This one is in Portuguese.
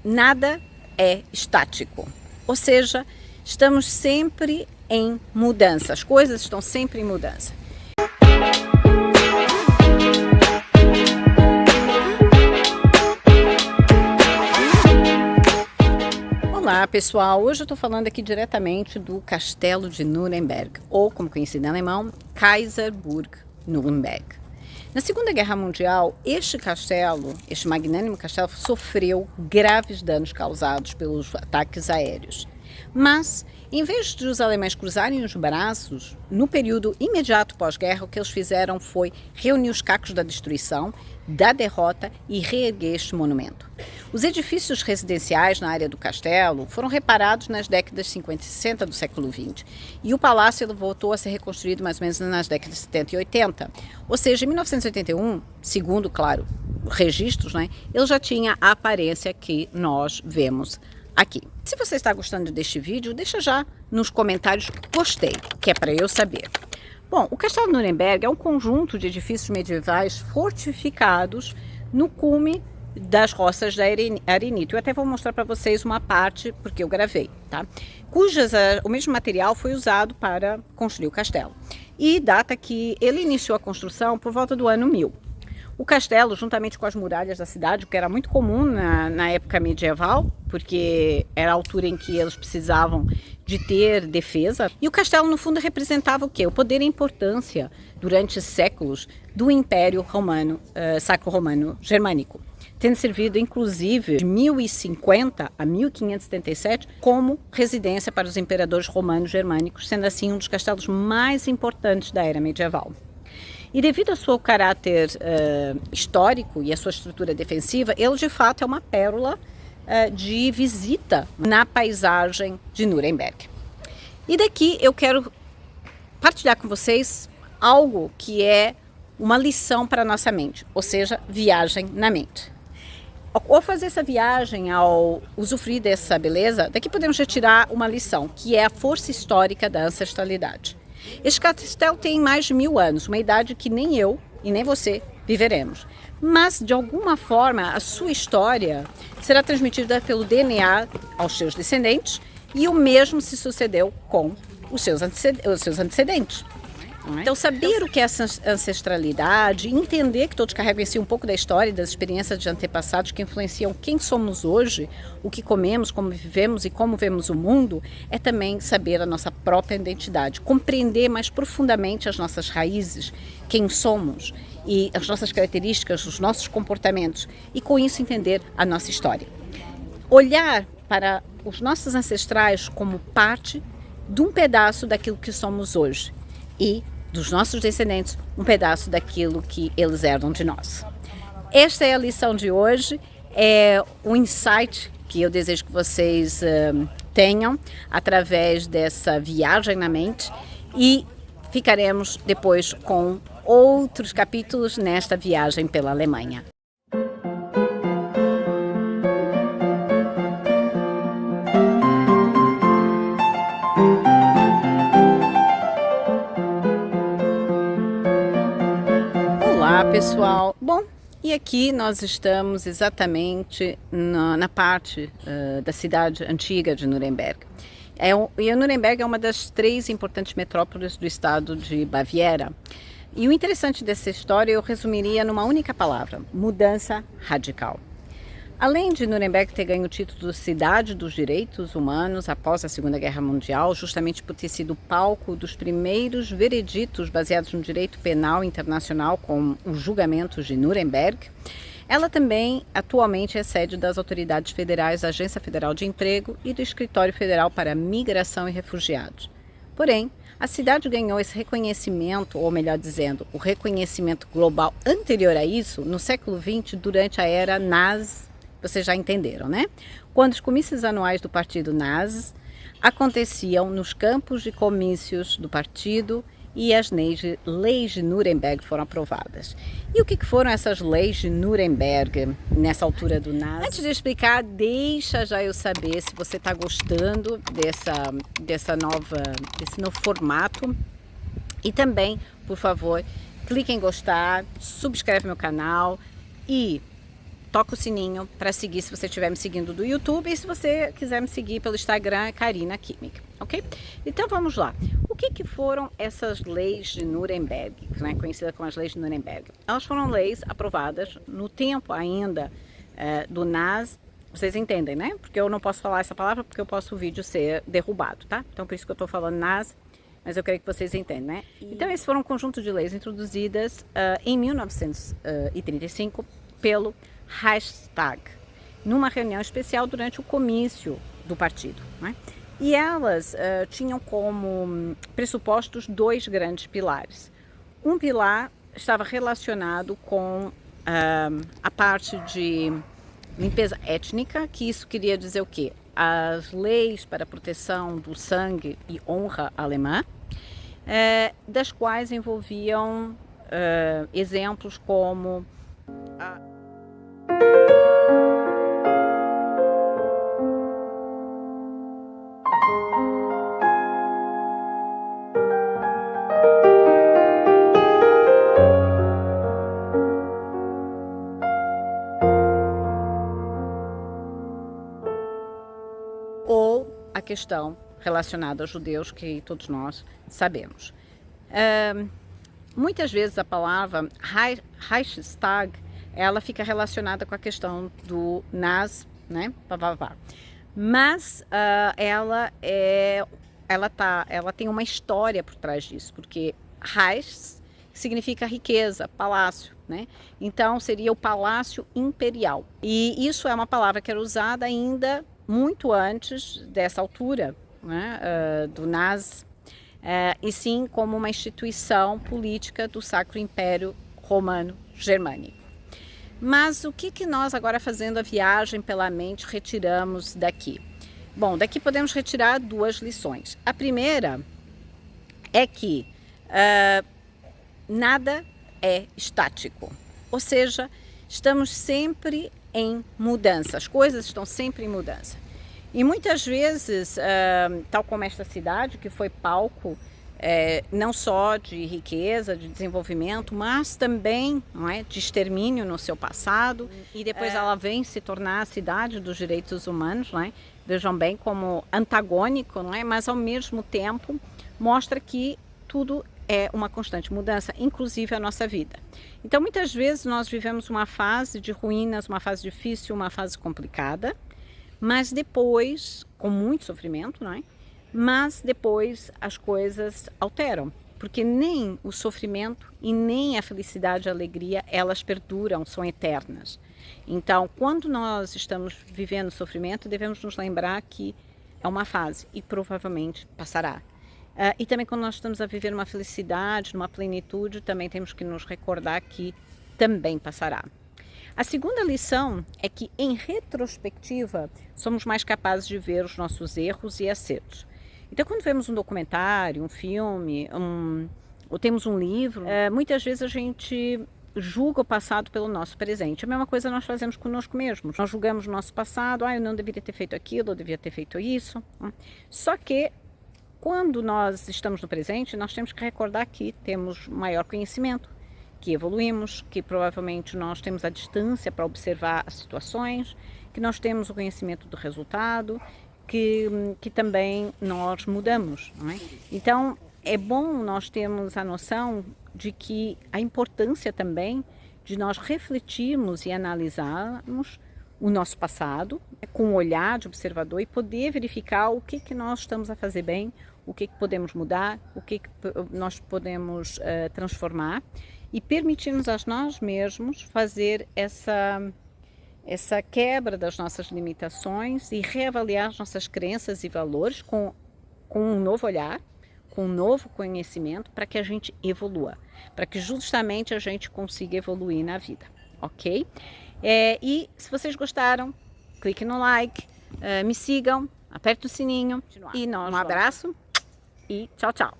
nada é estático, ou seja, estamos sempre em mudança, as coisas estão sempre em mudança. Olá pessoal, hoje eu estou falando aqui diretamente do Castelo de Nuremberg, ou como conhecido em alemão, Kaiserburg Nuremberg. Na Segunda Guerra Mundial, este magnânimo castelo, sofreu graves danos causados pelos ataques aéreos. Mas, em vez de os alemães cruzarem os braços, no período imediato pós-guerra, o que eles fizeram foi reunir os cacos da destruição, da derrota e reerguer este monumento. Os edifícios residenciais na área do castelo foram reparados nas décadas 50 e 60 do século XX e o palácio voltou a ser reconstruído mais ou menos nas décadas 70 e 80. Ou seja, em 1981, segundo, claro, registros, ele já tinha a aparência que nós vemos aqui. Se você está gostando deste vídeo, deixa já nos comentários gostei, que é para eu saber. Bom, o Castelo de Nuremberg é um conjunto de edifícios medievais fortificados no cume das roças da Arenito. Eu até vou mostrar para vocês uma parte, porque eu gravei, tá? O mesmo material foi usado para construir o castelo. E data que ele iniciou a construção por volta do ano 1000. O castelo, juntamente com as muralhas da cidade, o que era muito comum na época medieval, porque era a altura em que eles precisavam de ter defesa. E o castelo, no fundo, representava o quê? O poder e a importância, durante séculos, do Império Romano, Sacro-Romano Germânico, tendo servido, inclusive, de 1050 a 1577, como residência para os imperadores romanos germânicos, sendo assim um dos castelos mais importantes da era medieval. E devido ao seu caráter histórico e a sua estrutura defensiva, ele de fato é uma pérola de visita na paisagem de Nuremberg. E daqui eu quero partilhar com vocês algo que é uma lição para a nossa mente, ou seja, viagem na mente. Ao fazer essa viagem, ao usufruir dessa beleza, daqui podemos retirar uma lição, que é a força histórica da ancestralidade. Este castelo tem mais de 1000 anos, uma idade que nem eu e nem você viveremos. Mas, de alguma forma, a sua história será transmitida pelo DNA aos seus descendentes e o mesmo se sucedeu com os seus antecedentes. Então, saber o que é essa ancestralidade, entender que todos carregam em si um pouco da história e das experiências de antepassados que influenciam quem somos hoje, o que comemos, como vivemos e como vemos o mundo, é também saber a nossa própria identidade, compreender mais profundamente as nossas raízes, quem somos e as nossas características, os nossos comportamentos e com isso entender a nossa história. Olhar para os nossos ancestrais como parte de um pedaço daquilo que somos hoje e dos nossos descendentes, um pedaço daquilo que eles herdam de nós. Esta é a lição de hoje, é um insight que eu desejo que vocês tenham através dessa viagem na mente e ficaremos depois com outros capítulos nesta viagem pela Alemanha. Olá pessoal, bom, e aqui nós estamos exatamente na parte da cidade antiga de Nuremberg. E a Nuremberg é uma das 3 importantes metrópoles do estado de Baviera. E o interessante dessa história eu resumiria numa única palavra: mudança radical. Além de Nuremberg ter ganho o título de Cidade dos Direitos Humanos após a Segunda Guerra Mundial, justamente por ter sido palco dos primeiros vereditos baseados no direito penal internacional, como os julgamentos de Nuremberg, ela também atualmente é sede das autoridades federais da Agência Federal de Emprego e do Escritório Federal para Migração e Refugiados. Porém, a cidade ganhou esse reconhecimento, ou melhor dizendo, o reconhecimento global anterior a isso, no século XX, durante a era nazi. Vocês já entenderam, né? Quando os comícios anuais do partido nazi aconteciam nos campos de comícios do partido e as leis de Nuremberg foram aprovadas. E o que foram essas leis de Nuremberg nessa altura do nazi? Antes de explicar, deixa já eu saber se você está gostando desse novo formato. E também, por favor, clique em gostar, subscreve meu canal e toca o sininho para seguir se você estiver me seguindo do YouTube e se você quiser me seguir pelo Instagram, é Karina Kimmich, ok? Então vamos lá. O que foram essas leis de Nuremberg, né, conhecidas como as leis de Nuremberg? Elas foram leis aprovadas no tempo ainda do Nazi. Vocês entendem, né? Porque eu não posso falar essa palavra porque eu posso o vídeo ser derrubado, tá? Então por isso que eu estou falando Nazi, mas eu creio que vocês entendem, né? Então esse foram um conjunto de leis introduzidas em 1935 pelo Reichstag, numa reunião especial durante o comício do partido, né? E elas tinham como pressupostos dois grandes pilares. Um pilar estava relacionado com a parte de limpeza étnica, que isso queria dizer o quê? As leis para a proteção do sangue e honra alemã, das quais envolviam exemplos como ou a questão relacionada aos judeus, que todos nós sabemos. Muitas vezes a palavra Reichstag, ela fica relacionada com a questão do Nazi, né? Mas ela tem uma história por trás disso, porque Reich significa riqueza, palácio, né? Então seria o Palácio Imperial. E isso é uma palavra que era usada ainda muito antes dessa altura, né, do Nazi, e sim como uma instituição política do Sacro Império Romano Germânico. Mas o que nós agora, fazendo a viagem pela mente, retiramos daqui? Bom, daqui podemos retirar duas lições. A primeira é que nada é estático, ou seja, estamos sempre em mudança, as coisas estão sempre em mudança. E muitas vezes, tal como esta cidade, que foi palco não só de riqueza, de desenvolvimento, mas também, não é, de extermínio no seu passado, e depois ela vem se tornar a cidade dos direitos humanos, não é? Vejam bem como antagônico, não é? Mas ao mesmo tempo mostra que tudo é uma constante mudança, inclusive a nossa vida. Então muitas vezes nós vivemos uma fase de ruínas, uma fase difícil, uma fase complicada, mas depois, com muito sofrimento, não é? Mas depois as coisas alteram, porque nem o sofrimento e nem a felicidade e a alegria, elas perduram, são eternas. Então, quando nós estamos vivendo sofrimento, devemos nos lembrar que é uma fase e provavelmente passará. E também quando nós estamos a viver uma felicidade, numa plenitude, também temos que nos recordar que também passará. A segunda lição é que, em retrospectiva, somos mais capazes de ver os nossos erros e acertos. Então, quando vemos um documentário, um filme, ou temos um livro, muitas vezes a gente julga o passado pelo nosso presente. A mesma coisa nós fazemos conosco mesmos. Nós julgamos o nosso passado, eu não deveria ter feito aquilo, eu devia ter feito isso. Só que, quando nós estamos no presente, nós temos que recordar que temos maior conhecimento, que evoluímos, que provavelmente nós temos a distância para observar as situações, que nós temos o conhecimento do resultado, que também nós mudamos, não é? Então, é bom nós termos a noção de que a importância também de nós refletirmos e analisarmos o nosso passado com um olhar de observador e poder verificar o que nós estamos a fazer bem, o que podemos mudar, o que nós podemos transformar e permitirmos a nós mesmos fazer essa quebra das nossas limitações e reavaliar as nossas crenças e valores com um novo olhar, com um novo conhecimento, para que a gente evolua, para que justamente a gente consiga evoluir na vida, ok? E se vocês gostaram, clique no like, me sigam, aperte o sininho e um abraço e tchau, tchau!